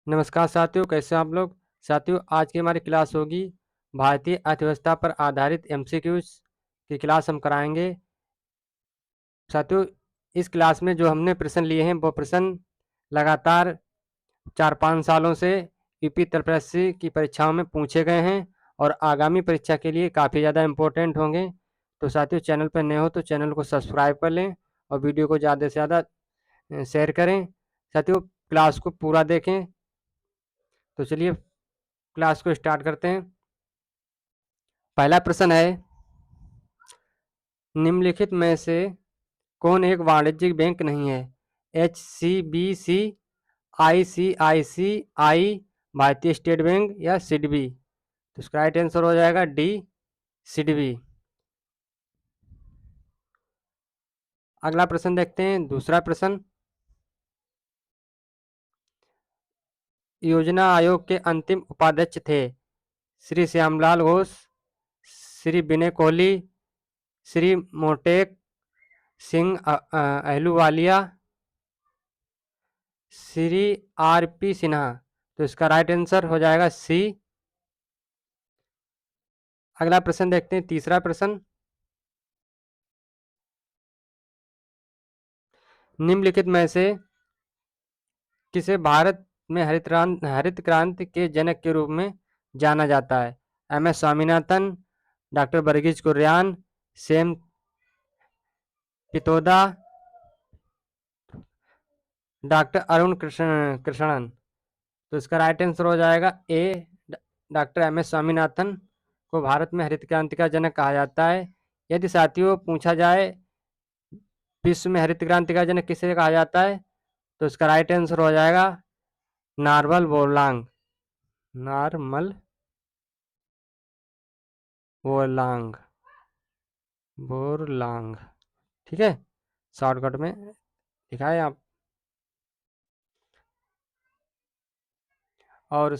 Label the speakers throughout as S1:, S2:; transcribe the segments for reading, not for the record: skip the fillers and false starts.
S1: नमस्कार साथियों, कैसे हैं आप लोग। साथियों, आज की हमारी क्लास होगी भारतीय अर्थव्यवस्था पर आधारित एमसीक्यूज की क्लास हम कराएंगे। साथियों, इस क्लास में जो हमने प्रश्न लिए हैं वो प्रश्न लगातार 4-5 सालों से यूपी त्रिपक्षीय की परीक्षाओं में पूछे गए हैं और आगामी परीक्षा के लिए काफ़ी ज़्यादा इम्पोर्टेंट होंगे। तो साथियों, चैनल पर नए हो तो चैनल को सब्सक्राइब कर लें और वीडियो को ज़्यादा से ज़्यादा शेयर करें। साथियों, क्लास को पूरा देखें। तो चलिए क्लास को स्टार्ट करते हैं। पहला प्रश्न है, निम्नलिखित में से कौन एक वाणिज्यिक बैंक नहीं है? HCBC, ICICI, भारतीय स्टेट बैंक या सिडबी? तो इसका राइट आंसर हो जाएगा डी, सिडबी। अगला प्रश्न देखते हैं, दूसरा प्रश्न। योजना आयोग के अंतिम उपाध्यक्ष थे श्री श्यामलाल घोष, श्री विनय कोहली, श्री मोटेक सिंह अहलूवालिया, श्री RP सिन्हा? तो इसका राइट आंसर हो जाएगा सी। अगला प्रश्न देखते हैं, तीसरा प्रश्न। निम्नलिखित में से किसे भारत में हरित क्रांति के जनक के रूप में जाना जाता है? MS Swaminathan, doctor Varghese Kurien, Sam Pitroda, doctor Arun Krishnan? तो इसका राइट आंसर हो जाएगा ए, डॉक्टर MS स्वामीनाथन को भारत में हरित क्रांति का जनक कहा जाता है। यदि साथियों पूछा जाए विश्व में हरित क्रांति का जनक किसे कहा जाता है, तो इसका राइट आंसर हो जाएगा नार्मल बोरलांग। नार्मल बोरलांग, बोरलांग। ठीक है, शॉर्टकट में लिखा है आप। और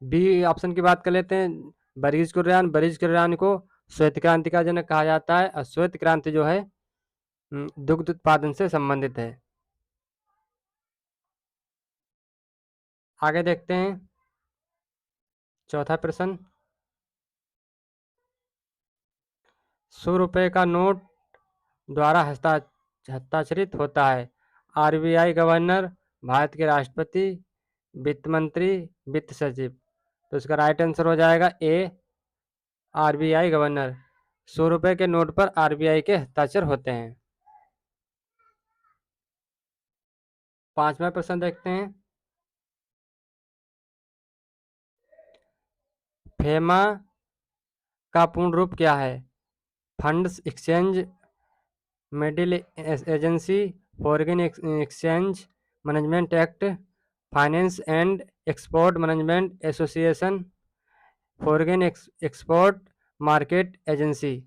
S1: बी ऑप्शन की बात कर लेते हैं, बरीज कुरियन को श्वेत क्रांति का जनक कहा जाता है और श्वेत क्रांति जो है दुग्ध उत्पादन से संबंधित है। आगे देखते हैं, चौथा प्रश्न। 100 रुपये का नोट द्वारा हस्ताक्षरित होता है? RBI गवर्नर, भारत के राष्ट्रपति, वित्त मंत्री, वित्त सचिव? तो इसका राइट आंसर हो जाएगा ए, RBI गवर्नर। 100 रुपये के नोट पर RBI के हस्ताक्षर होते हैं। पांचवा प्रश्न देखते हैं, फेमा का पूर्ण रूप क्या है? Funds exchange middle agency, foreign exchange management act, finance and export management association, foreign export market agency?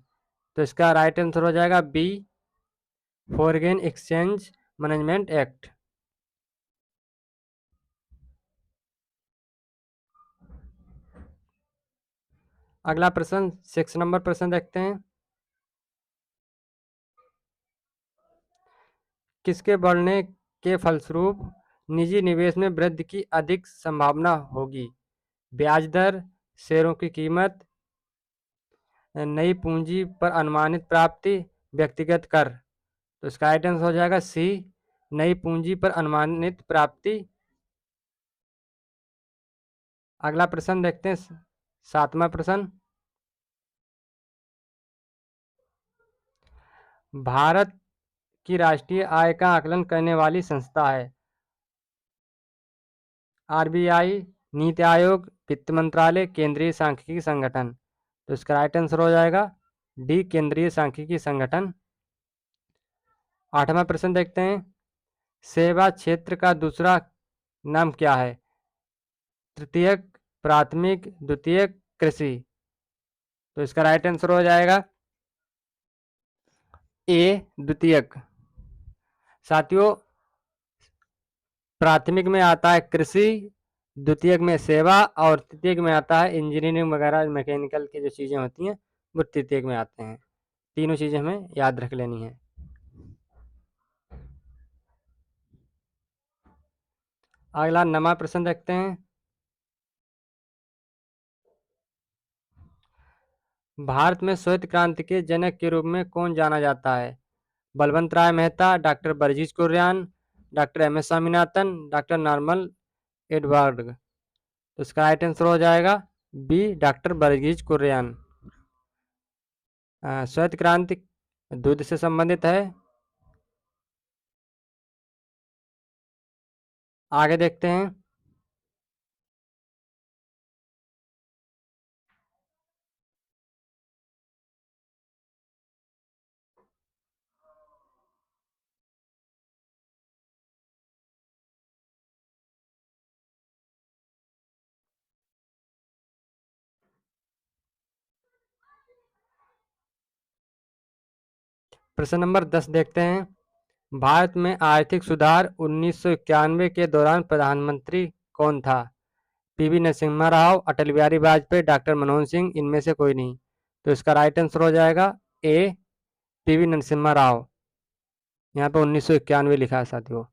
S1: तो इसका राइट आंसर हो जाएगा B, foreign exchange management act. अगला प्रश्न, 6 नंबर प्रश्न देखते हैं। किसके बढ़ने के फलस्वरूप निजी निवेश में वृद्धि की अधिक संभावना होगी? ब्याज दर, शेयरों की कीमत, नई पूंजी पर अनुमानित प्राप्ति, व्यक्तिगत कर? तो इसका राइट आंसर हो जाएगा सी, नई पूंजी पर अनुमानित प्राप्ति। अगला प्रश्न देखते हैं, 7वां प्रश्न। भारत की राष्ट्रीय आय का आकलन करने वाली संस्था है? RBI, नीति आयोग, वित्त मंत्रालय, केंद्रीय सांख्यिकी संगठन? तो इसका राइट आंसर हो जाएगा डी, केंद्रीय सांख्यिकी संगठन। 8वां प्रश्न देखते हैं, सेवा क्षेत्र का दूसरा नाम क्या है? तृतीयक, प्राथमिक, द्वितीयक, कृषि? तो इसका राइट आंसर हो जाएगा ए, द्वितीयक। साथियों, प्राथमिक में आता है कृषि, द्वितीयक में सेवा और तृतीयक में आता है इंजीनियरिंग वगैरह मैकेनिकल की जो चीज़ें होती हैं वो तृतीयक में आते हैं। तीनों चीज़ें हमें याद रख लेनी है। अगला 9वां प्रश्न देखते हैं। भारत में श्वेत क्रांति के जनक के रूप में कौन जाना जाता है? Balwant Rai Mehta, doctor Verghese Kurien, doctor M S Swaminathan, doctor Norman Edward. तो इसका राइट आंसर हो जाएगा बी, डॉक्टर बर्जीज कुरियन। श्वेत क्रांति दूध से संबंधित है। आगे देखते हैं। प्रश्न नंबर 10 देखते हैं। भारत में आर्थिक सुधार 1991 के दौरान प्रधानमंत्री कौन था? पीवी नरसिम्हा राव, अटल बिहारी वाजपेयी, डॉक्टर मनमोहन सिंह, इनमें से कोई नहीं। तो इसका राइट आंसर हो जाएगा ए, पीवी नरसिम्हा राव। यहाँ पे 1991 लिखा है साथियों।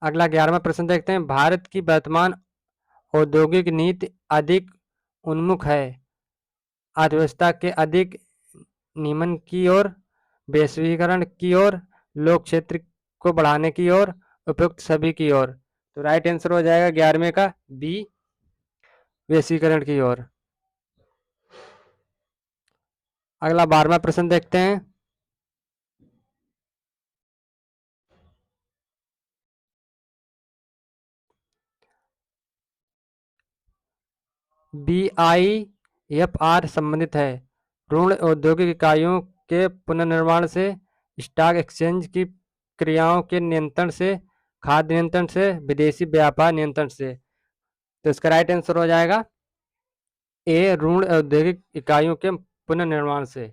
S1: अगला 11वां प्रश्न देखते हैं। भारत की वर्तमान औद्योगिक नीति अधिक उन्मुख है अर्थव्यवस्था के अधिक नियमन की ओर, वैश्वीकरण की ओर, लोक क्षेत्र को बढ़ाने की ओर, उपयुक्त सभी की ओर। तो राइट आंसर हो जाएगा 11वें का बी, वैश्वीकरण की ओर। अगला 12वां प्रश्न देखते हैं। BIFR संबंधित है ऋण औद्योगिक इकाइयों के पुनर्निर्माण से, स्टॉक एक्सचेंज की क्रियाओं के नियंत्रण से, खाद्य नियंत्रण से, विदेशी व्यापार नियंत्रण से। तो इसका राइट आंसर हो जाएगा ए, ऋण औद्योगिक इकाइयों के पुनर्निर्माण से।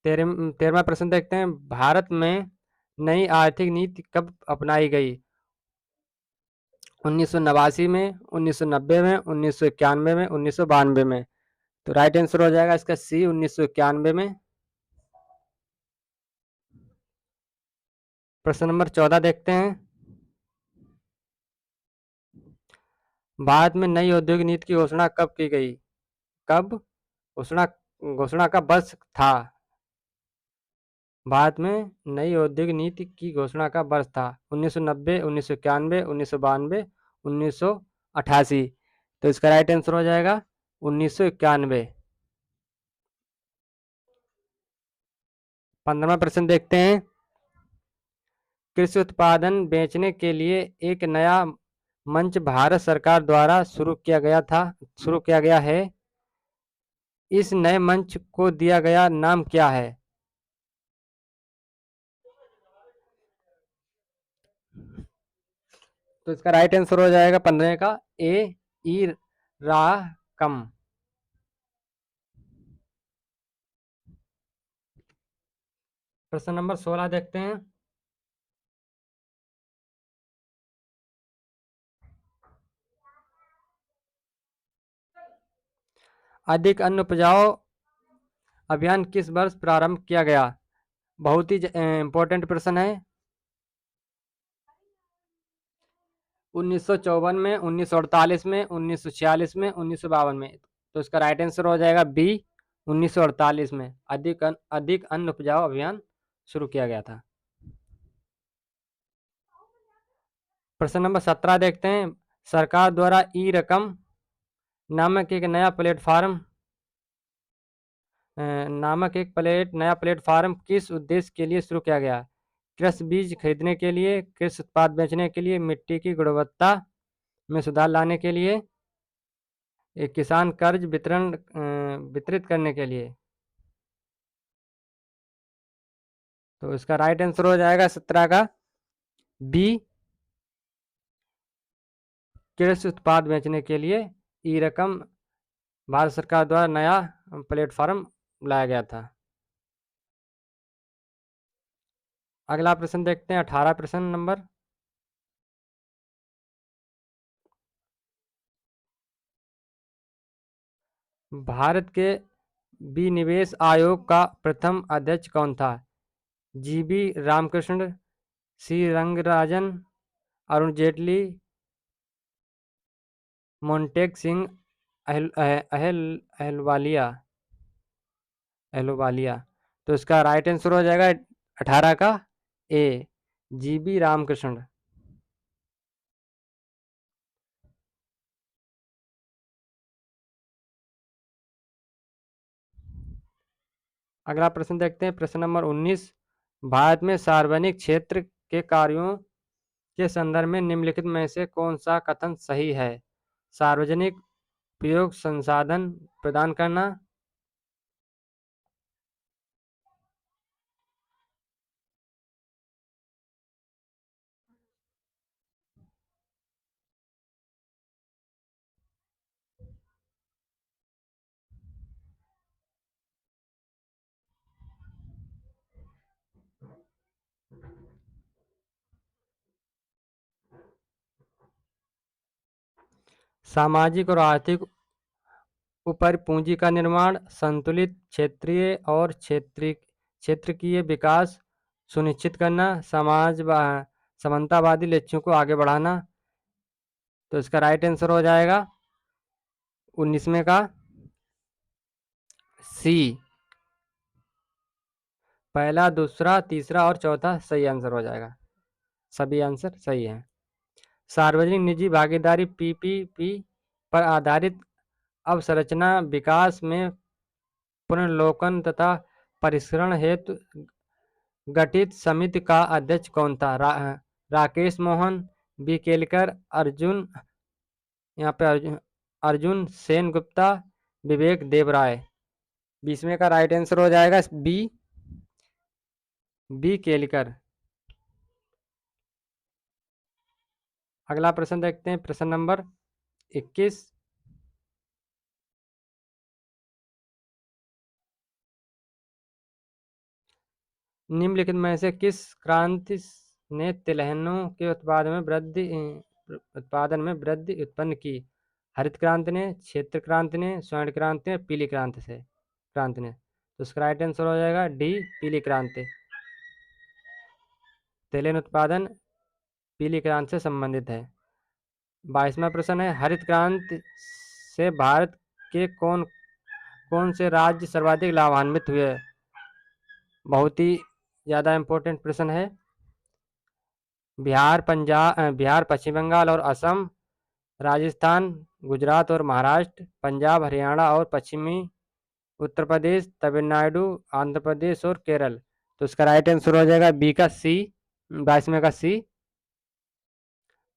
S1: 13वां प्रश्न देखते हैं। भारत में नई आर्थिक नीति कब अपनाई गई? 1989 में, 1990 में, 1991 में, 1992 में। तो राइट आंसर हो जाएगा इसका सी, 1991 में। प्रश्न नंबर 14 देखते हैं। भारत में नई औद्योगिक नीति की घोषणा कब की गई? कब घोषणा घोषणा का वर्ष था? भारत में नई औद्योगिक नीति की घोषणा का वर्ष था 1990, 1991, 1992, 1988। तो इसका राइट आंसर हो जाएगा 1991। 15वां प्रश्न देखते हैं। कृषि उत्पादन बेचने के लिए एक नया मंच भारत सरकार द्वारा शुरू किया गया है। इस नए मंच को दिया गया नाम क्या है? तो इसका राइट आंसर हो जाएगा 15 का ए, ई रा कम। प्रश्न नंबर 16 देखते हैं। अधिक अन्न उपजाओ अभियान किस वर्ष प्रारंभ किया गया? बहुत ही इंपॉर्टेंट प्रश्न है। 1954 में, 1948 में, 1946 में, 1952 में। तो इसका राइट आंसर हो जाएगा बी, 1948 में अधिक अन्न उपजाओ अभियान शुरू किया गया था। प्रश्न नंबर 17 देखते हैं। सरकार द्वारा ई रकम नामक एक नया प्लेटफॉर्म नया प्लेटफॉर्म किस उद्देश्य के लिए शुरू किया गया? कृषि बीज खरीदने के लिए, कृषि उत्पाद बेचने के लिए, मिट्टी की गुणवत्ता में सुधार लाने के लिए, एक किसान कर्ज वितरित करने के लिए। तो इसका राइट आंसर हो जाएगा 17 का बी, कृषि उत्पाद बेचने के लिए ई रकम भारत सरकार द्वारा नया प्लेटफॉर्म लाया गया था। अगला प्रश्न देखते हैं 18 प्रश्न नंबर। भारत के बी निवेश आयोग का प्रथम अध्यक्ष कौन था? जीबी रामकृष्ण, सी रंगराजन, अरुण जेटली, मोंटेक सिंह अहलवालिया अहलुवालिया। तो इसका राइट आंसर हो जाएगा 18 का ए, जीबी रामकृष्ण। अगला प्रश्न देखते हैं, प्रश्न नंबर 19। भारत में सार्वजनिक क्षेत्र के कार्यों के संदर्भ में निम्नलिखित में से कौन सा कथन सही है? सार्वजनिक उपयोग संसाधन प्रदान करना, सामाजिक और आर्थिक ऊपर पूंजी का निर्माण, संतुलित क्षेत्रीय और क्षेत्रकीय विकास सुनिश्चित करना, समानतावादी लक्ष्यों को आगे बढ़ाना। तो इसका राइट आंसर हो जाएगा 19वें का सी। पहला, दूसरा, तीसरा और चौथा सही आंसर हो जाएगा। सभी आंसर सही हैं। सार्वजनिक निजी भागीदारी पीपीपी पर आधारित अवसंरचना विकास में पुनर्लोकन तथा परिष्करण हेतु गठित समिति का अध्यक्ष कौन था? राकेश मोहन, बी केलकर, अर्जुन, यहाँ पे अर्जुन सेन गुप्ता, विवेक देवराय। 20वें का राइट आंसर हो जाएगा बी केलकर। अगला प्रश्न देखते हैं, प्रश्न नंबर 21। निम्नलिखित में से किस क्रांति ने तिलहनों के उत्पादन में वृद्धि उत्पन्न की? हरित क्रांति ने, क्षेत्र क्रांति ने, स्वर्ण क्रांति ने, पीली क्रांति ने। तो इसका राइट आंसर हो जाएगा डी, पीली क्रांति। तिलहन उत्पादन पीली क्रांति से संबंधित है। 22वां प्रश्न है, हरित क्रांति से भारत के कौन कौन से राज्य सर्वाधिक लाभान्वित हुए? बहुत ही ज़्यादा इम्पोर्टेंट प्रश्न है। बिहार, पश्चिम बंगाल और असम, राजस्थान, गुजरात और महाराष्ट्र, पंजाब, हरियाणा और पश्चिमी उत्तर प्रदेश, तमिलनाडु, आंध्र प्रदेश और केरल। तो इसका राइट आंसर हो जाएगा बी का सी, 22वें का सी।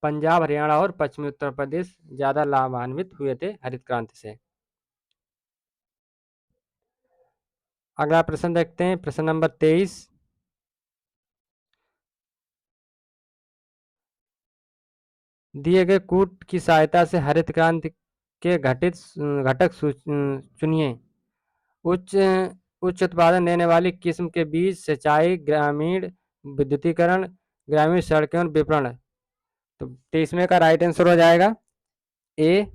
S1: पंजाब, हरियाणा और पश्चिमी उत्तर प्रदेश ज़्यादा लाभान्वित हुए थे हरित क्रांति से। अगला प्रश्न देखते हैं, प्रश्न नंबर 23। दिए गए कूट की सहायता से हरित क्रांति के घटक चुनिए। उच्च उच्च उत्पादन देने वाली किस्म के बीज, सिंचाई, ग्रामीण विद्युतीकरण, ग्रामीण सड़कें और विपणन। तो 23वें का राइट आंसर हो जाएगा ए,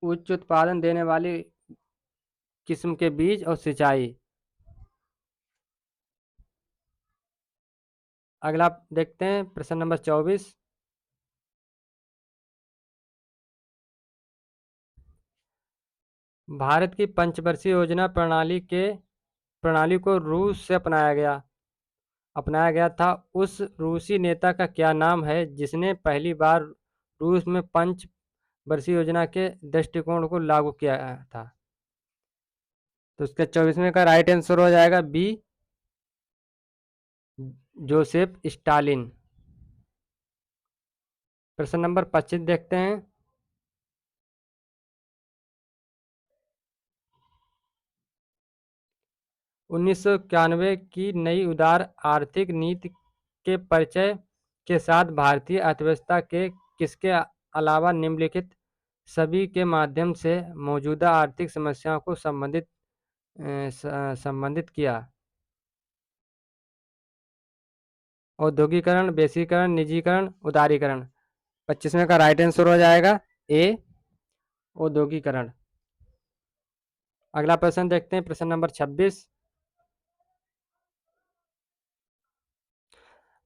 S1: उच्च उत्पादन देने वाली किस्म के बीज और सिंचाई। अगला देखते हैं, प्रश्न नंबर 24। भारत की पंचवर्षीय योजना प्रणाली को रूस से अपनाया गया था। उस रूसी नेता का क्या नाम है जिसने पहली बार रूस में पंच वर्षीय योजना के दृष्टिकोण को लागू किया था? तो उसका 24वें का राइट आंसर हो जाएगा बी, जोसेफ स्टालिन। प्रश्न नंबर 25 देखते हैं। 1991 की नई उदार आर्थिक नीति के परिचय के साथ भारतीय अर्थव्यवस्था के किसके अलावा निम्नलिखित सभी के माध्यम से मौजूदा आर्थिक समस्याओं को संबंधित किया? औद्योगिकरण, वैश्वीकरण, निजीकरण, उदारीकरण। 25वें का राइट आंसर हो जाएगा ए, औद्योगिकरण। अगला प्रश्न देखते हैं, प्रश्न नंबर 26।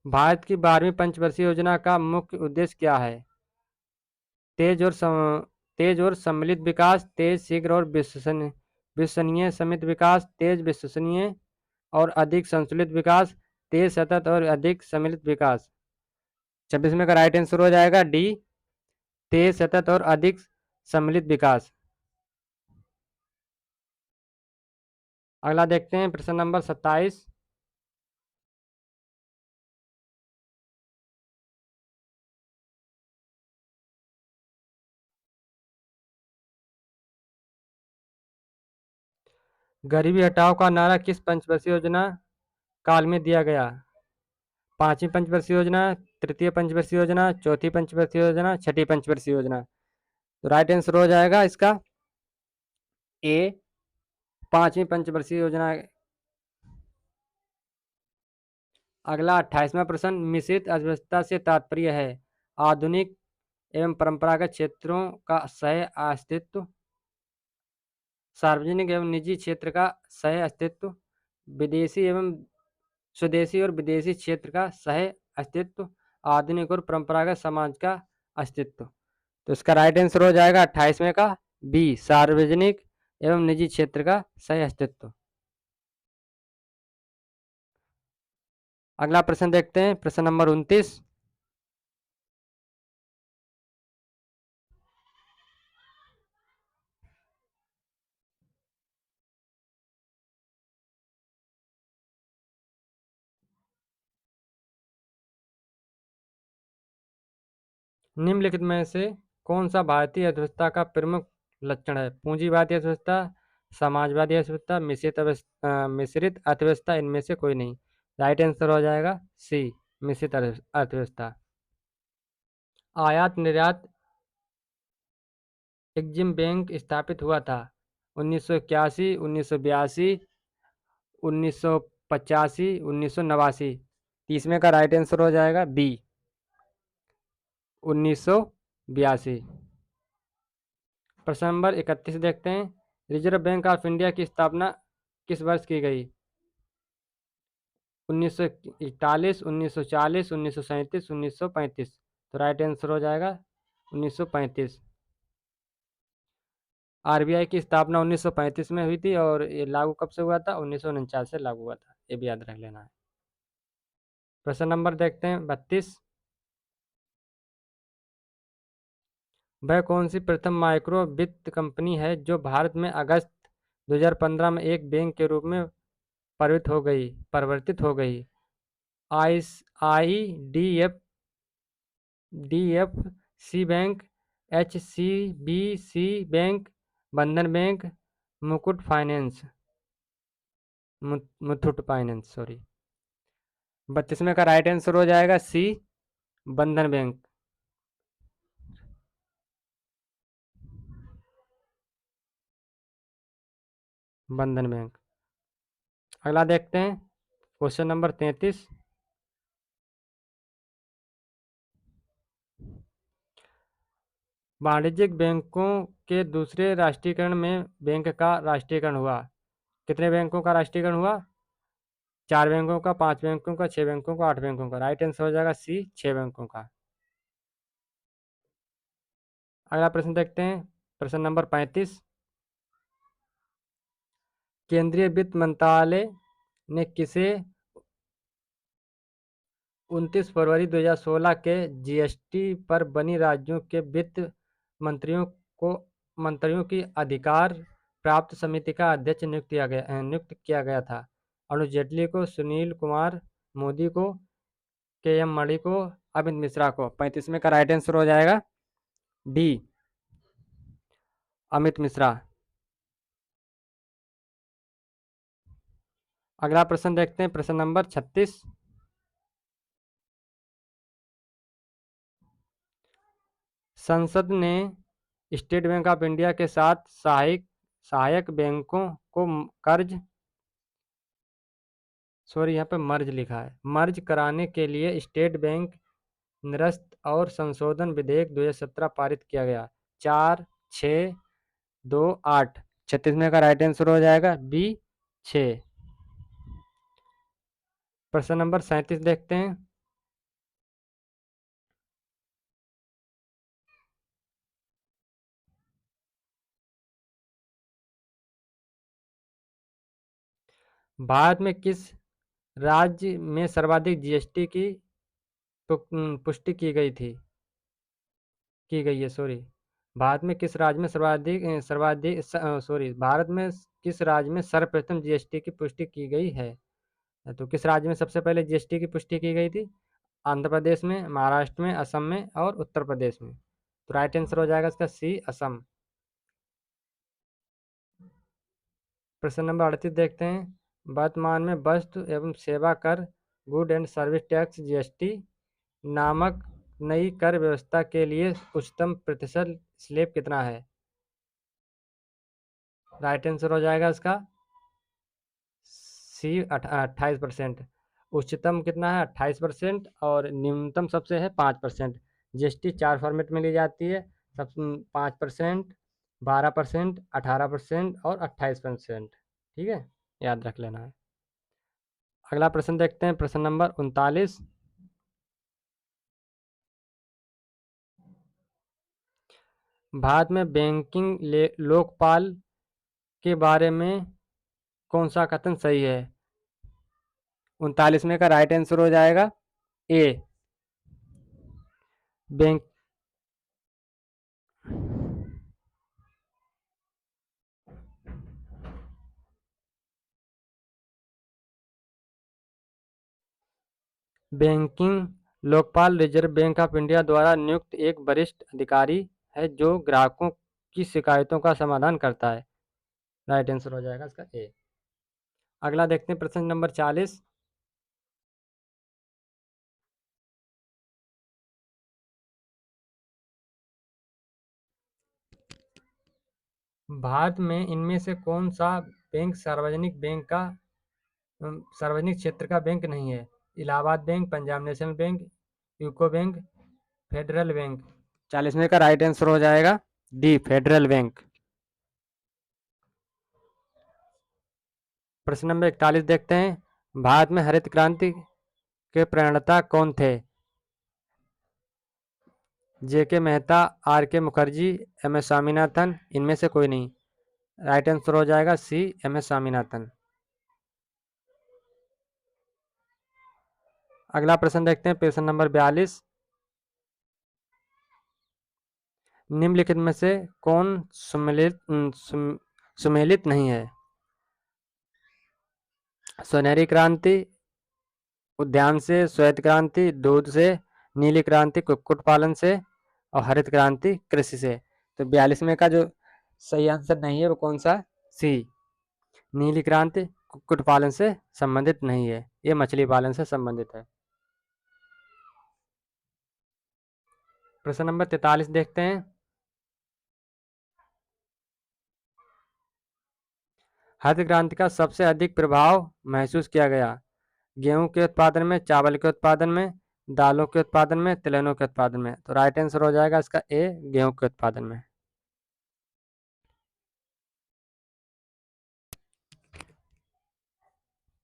S1: भारत की 12वीं पंचवर्षीय योजना का मुख्य उद्देश्य क्या है? तेज और तेज और सम्मिलित विकास, तेज, शीघ्र और विश्वसनीय समित विकास, तेज, विश्वसनीय और अधिक संतुलित विकास, तेज, सतत और अधिक सम्मिलित विकास। 26 में का राइट आंसर हो जाएगा डी, तेज, सतत और अधिक सम्मिलित विकास। अगला देखते हैं, प्रश्न नंबर 27। गरीबी हटाओ का नारा किस पंचवर्षीय योजना काल में दिया गया? 5वीं पंचवर्षीय योजना, तृतीय पंचवर्षीय योजना, चौथी पंचवर्षीय योजना, छठी पंचवर्षीय योजना। तो राइट आंसर हो जाएगा इसका ए, 5वीं पंचवर्षीय योजना। अगला 28वां प्रश्न, मिश्रित अर्थव्यवस्था से तात्पर्य है आधुनिक एवं परंपरागत क्षेत्रों का सह अस्तित्व, सार्वजनिक एवं निजी क्षेत्र का सह अस्तित्व, विदेशी एवं स्वदेशी और विदेशी क्षेत्र का सह अस्तित्व, आधुनिक और परंपरागत समाज का अस्तित्व। तो इसका राइट आंसर हो जाएगा 28वें का बी, सार्वजनिक एवं निजी क्षेत्र का सह अस्तित्व। अगला प्रश्न देखते हैं, प्रश्न नंबर 29। निम्नलिखित में से कौन सा भारतीय अर्थव्यवस्था का प्रमुख लक्षण है? पूंजीवादी अर्थव्यवस्था, समाजवादी अर्थव्यवस्था, मिश्रित अर्थव्यवस्था, इनमें से कोई नहीं। राइट आंसर हो जाएगा सी, मिश्रित अर्थव्यवस्था। आयात निर्यात एग्जिम बैंक स्थापित हुआ था 1981, 1982, 1985, 1989। 30वें का राइट आंसर हो जाएगा बी, 1982। प्रश्न नंबर 31 देखते हैं, रिजर्व बैंक ऑफ इंडिया की स्थापना किस वर्ष की गई? 1941, 1940, 1937, 1935। तो राइट आंसर हो जाएगा 1935। आरबीआई की स्थापना 1935 में हुई थी और ये लागू कब से हुआ था? 1949 से लागू हुआ था, ये भी याद रख लेना है। प्रश्न नंबर देखते हैं 32। वह कौन सी प्रथम माइक्रो वित्त कंपनी है जो भारत में अगस्त 2015 में एक बैंक के रूप में परिवर्तित हो गई? I I D F C bank, H C B C bank, Bandhan bank, Mukut finance, Muthoot finance, sorry. 32वें का राइट आंसर हो जाएगा सी, बंधन बैंक। बंधन बैंक। अगला देखते हैं, क्वेश्चन नंबर 33। वाणिज्यिक बैंकों के दूसरे राष्ट्रीयकरण में बैंक का राष्ट्रीयकरण हुआ। कितने बैंकों का राष्ट्रीयकरण हुआ? 4 बैंकों का, 5 बैंकों का, 6 बैंकों का, 8 बैंकों का। राइट आंसर हो जाएगा सी, 6 बैंकों का। अगला प्रश्न देखते हैं, प्रश्न नंबर 35। केंद्रीय वित्त मंत्रालय ने किसे 29 फरवरी 2016 के जीएसटी पर बनी राज्यों के वित्त मंत्रियों को मंत्रियों की अधिकार प्राप्त समिति का अध्यक्ष नियुक्त किया गया था? अरुण जेटली को, सुनील कुमार मोदी को, के एम मणि को, अमित मिश्रा को। 35वें का राइट आंसर हो जाएगा डी, अमित मिश्रा। अगला प्रश्न देखते हैं, प्रश्न नंबर 36। संसद ने स्टेट बैंक ऑफ इंडिया के साथ सहायक बैंकों को यहाँ पे मर्ज लिखा है, मर्ज कराने के लिए स्टेट बैंक निरस्त और संशोधन विधेयक 2017 पारित किया गया। 4, 6, 2, 8। 36 में का राइट आंसर हो जाएगा बी 6। प्रश्न नंबर 37 देखते हैं। भारत में किस राज्य में सर्वाधिक जीएसटी की पुष्टि की गई थी, की गई है, सॉरी। भारत में किस राज्य में भारत में किस राज्य में सर्वप्रथम जीएसटी की पुष्टि की गई है? तो किस राज्य में सबसे पहले जीएसटी की पुष्टि की गई थी? आंध्र प्रदेश में, महाराष्ट्र में, असम में और उत्तर प्रदेश में। तो राइट आंसर हो जाएगा इसका सी, असम। प्रश्न नंबर 38 देखते हैं। वर्तमान में वस्तु एवं सेवा कर, good and service tax GST नामक नई कर व्यवस्था के लिए उच्चतम प्रतिशत स्लैब कितना है? राइट आंसर हो जाएगा इसका सी, 28%। उच्चतम कितना है? 28%। और न्यूनतम सबसे है 5%। जीएसटी 4 फॉर्मेट में ली जाती है, सब 5%, 12%, 18% और 28%। ठीक है, याद रख लेना है। अगला प्रश्न देखते हैं, प्रश्न नंबर 39। भारत में बैंकिंग लोकपाल के बारे में कौन सा कथन सही है? 39 में का राइट आंसर हो जाएगा A, bank banking Lokpal Reserve Bank of India द्वारा नियुक्त एक वरिष्ठ अधिकारी है जो ग्राहकों की शिकायतों का समाधान करता है। राइट आंसर हो जाएगा इसका ए। अगला देखते हैं, प्रश्न नंबर 40। भारत में इनमें से कौन सा बैंक सार्वजनिक क्षेत्र का बैंक नहीं है? Allahabad bank, Punjab national bank, UCO bank, federal bank. 40 का राइट आंसर हो जाएगा डी, फेडरल बैंक। प्रश्न नंबर 41 देखते हैं। भारत में हरित क्रांति के प्रणेता कौन थे? J K. Mehta, R K. Mukherjee, M S. Swaminathan, इनमें से कोई नहीं। राइट आंसर हो जाएगा सी, एम.एस. स्वामीनाथन। अगला प्रश्न देखते हैं, प्रश्न नंबर 42। निम्नलिखित में से कौन सुमेलित नहीं है? सुनहरी क्रांति उद्यान से, श्वेत क्रांति दूध से, नीली क्रांति कुक्कुट पालन से और हरित क्रांति कृषि से। तो 42 में का जो सही आंसर नहीं है वो कौन सा? सी, नीली क्रांति कुक्कुट पालन से संबंधित नहीं है, ये मछली पालन से संबंधित है। प्रश्न नंबर 43 देखते हैं। हरित क्रांति का सबसे अधिक प्रभाव महसूस किया गया गेहूं के उत्पादन में, चावल के उत्पादन में, दालों के उत्पादन में, तिलहनों के उत्पादन में। तो राइट आंसर हो जाएगा इसका ए, गेहूं के उत्पादन में।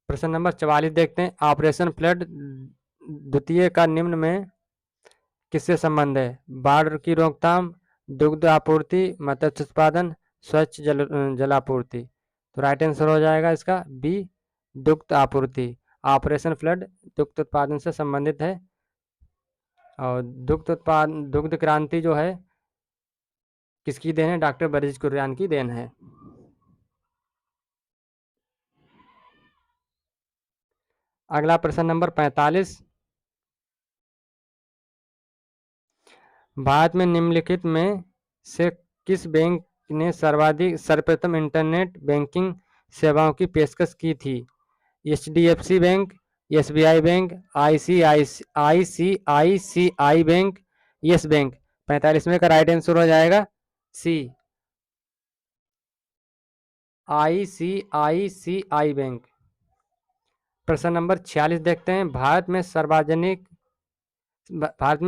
S1: प्रश्न नंबर 44 देखते हैं। ऑपरेशन फ्लड द्वितीय का निम्न में किससे संबंध है? बाढ़ की रोकथाम, दुग्ध आपूर्ति, मत्स्य उत्पादन, स्वच्छ जलापूर्ति। तो राइट आंसर हो जाएगा इसका बी, दुग्ध आपूर्ति। ऑपरेशन फ्लड दुग्ध उत्पादन से संबंधित है और दुग्ध क्रांति जो है किसकी देन है? डॉक्टर बरीज कुरियन की देन है। अगला प्रश्न नंबर 45। भारत में निम्नलिखित में से किस बैंक ने सर्वप्रथम इंटरनेट बैंकिंग सेवाओं की पेशकश की थी? HDFC bank, SBI bank, ICICI bank, yes bank. 45 का राइट आंसर हो जाएगा सी, आईसीआईसीआई बैंक। प्रश्न नंबर 46 देखते हैं। भारत में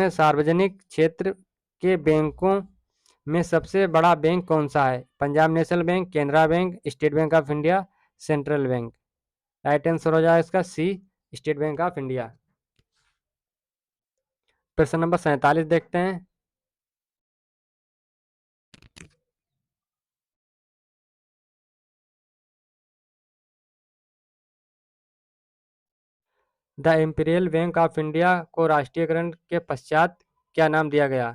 S1: सार्वजनिक क्षेत्र के बैंकों में सबसे बड़ा बैंक कौन सा है? Punjab national bank, Canara bank, state bank of India, central bank. Right answer हो जाएगा इसका सी, स्टेट बैंक ऑफ इंडिया। प्रश्न नंबर 47 देखते हैं। The imperial bank of India को राष्ट्रीयकरण के पश्चात क्या नाम दिया गया?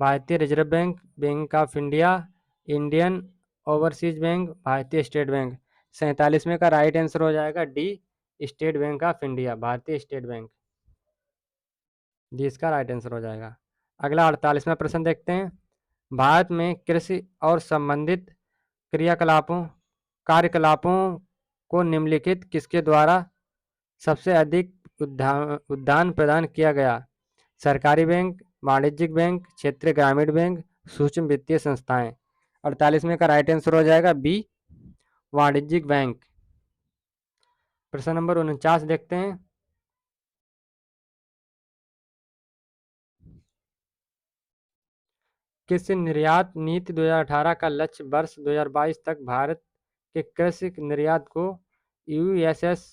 S1: भारतीय reserve bank, bank of India, Indian overseas bank, भारतीय स्टेट बैंक। 47वें का राइट आंसर हो जाएगा D, state bank of India, भारतीय स्टेट बैंक। डी इसका राइट आंसर हो जाएगा। अगला 48वां प्रश्न देखते हैं। भारत में कृषि और संबंधित क्रियाकलापों कार्यकलापों को निम्नलिखित किसके द्वारा सबसे अधिक उद्यान प्रदान किया गया? सरकारी बैंक, वाणिज्यिक बैंक, क्षेत्रीय ग्रामीण बैंक, सूक्ष्म वित्तीय संस्थाएं। 48वें का राइट आंसर हो जाएगा बी, वाणिज्यिक बैंक। प्रश्न नंबर 49 देखते हैं। कृषि निर्यात नीति 2018 का लक्ष्य वर्ष 2022 तक भारत के कृषि निर्यात को यूएसएस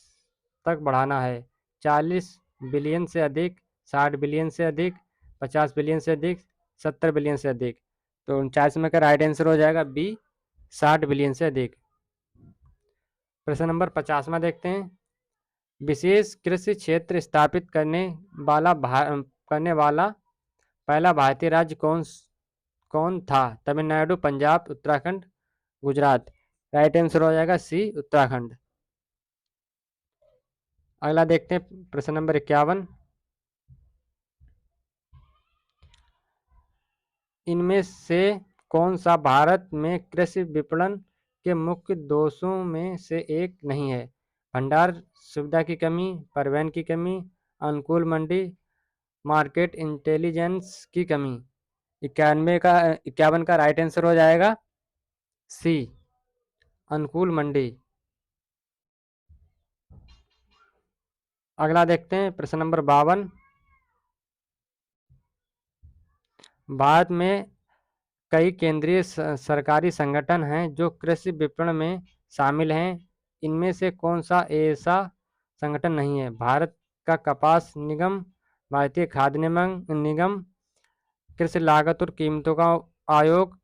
S1: तक बढ़ाना है। 40 बिलियन से अधिक, 60 बिलियन से अधिक, 50 बिलियन से अधिक, 70 बिलियन से अधिक। तो 49 का राइट आंसर हो जाएगा बी, 60 बिलियन से अधिक। प्रश्न नंबर 50वां देखते हैं। विशेष कृषि क्षेत्र स्थापित करने वाला पहला भारतीय राज्य कौन था? तमिलनाडु, पंजाब, उत्तराखंड, गुजरात। राइट आंसर हो जाएगा सी, उत्तराखंड। अगला देखते हैं प्रश्न नंबर 51। इनमें से कौन सा भारत में कृषि विपणन के मुख्य दोषों में से एक नहीं है? भंडार सुविधा की कमी, परिवहन की कमी, अनुकूल मंडी, मार्केट इंटेलिजेंस की कमी। 51 का राइट आंसर हो जाएगा सी, अनुकूल मंडी। अगला देखते हैं प्रश्न नंबर 52। भारत में कई केंद्रीय सरकारी संगठन हैं जो कृषि विपणन में शामिल हैं। इनमें से कौन सा ऐसा संगठन नहीं है? भारत का कपास निगम, भारतीय खाद्य निगम, कृषि लागत और कीमतों का आयोग,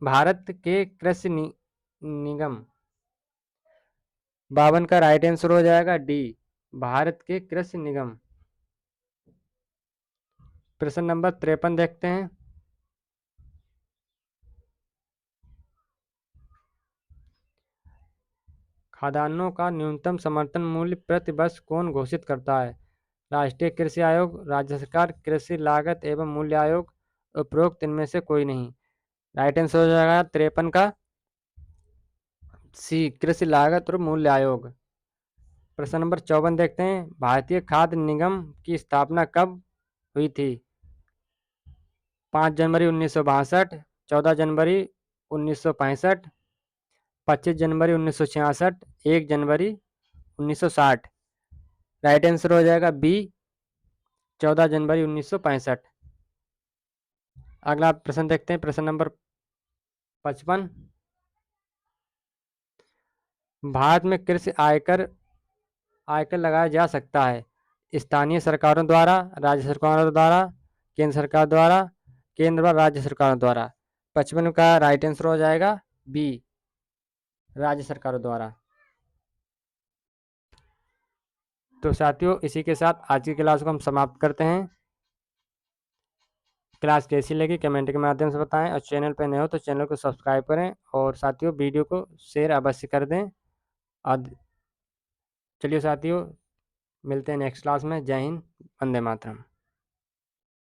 S1: भारत के कृषि निगम। 52 का राइट आंसर हो जाएगा डी, भारत के कृषि निगम। प्रश्न नंबर 53 देखते हैं। खाद्यान्नों का न्यूनतम समर्थन मूल्य प्रति वर्ष कौन घोषित करता है? राष्ट्रीय कृषि आयोग, राज्य सरकार, कृषि लागत एवं मूल्य आयोग, उपरोक्त इनमें से कोई नहीं। राइट आंसर हो जाएगा 53 का सी, कृषि लागत और मूल्य आयोग। प्रश्न नंबर 54 देखते हैं। भारतीय खाद्य निगम की स्थापना कब हुई थी? 5 जनवरी 1962, 14 जनवरी 1965, 25 जनवरी 1966, 1 जनवरी 1960। राइट आंसर हो जाएगा बी, 14 जनवरी 1965। अगला प्रश्न देखते हैं प्रश्न नंबर 55। भारत में कृषि आयकर लगाया जा सकता है स्थानीय सरकारों द्वारा, राज्य सरकारों द्वारा, केंद्र सरकार द्वारा, केंद्र व राज्य सरकारों द्वारा। 55 का राइट आंसर हो जाएगा बी, राज्य सरकारों द्वारा। तो साथियों इसी के साथ आज की क्लास को हम समाप्त करते हैं। क्लास कैसी लगी कमेंट के माध्यम से बताएं और चैनल पर नए हो तो चैनल को सब्सक्राइब करें और साथियों वीडियो को शेयर अवश्य कर दें। और चलिए साथियों मिलते हैं नेक्स्ट क्लास में। जय हिंद, वंदे मातरम।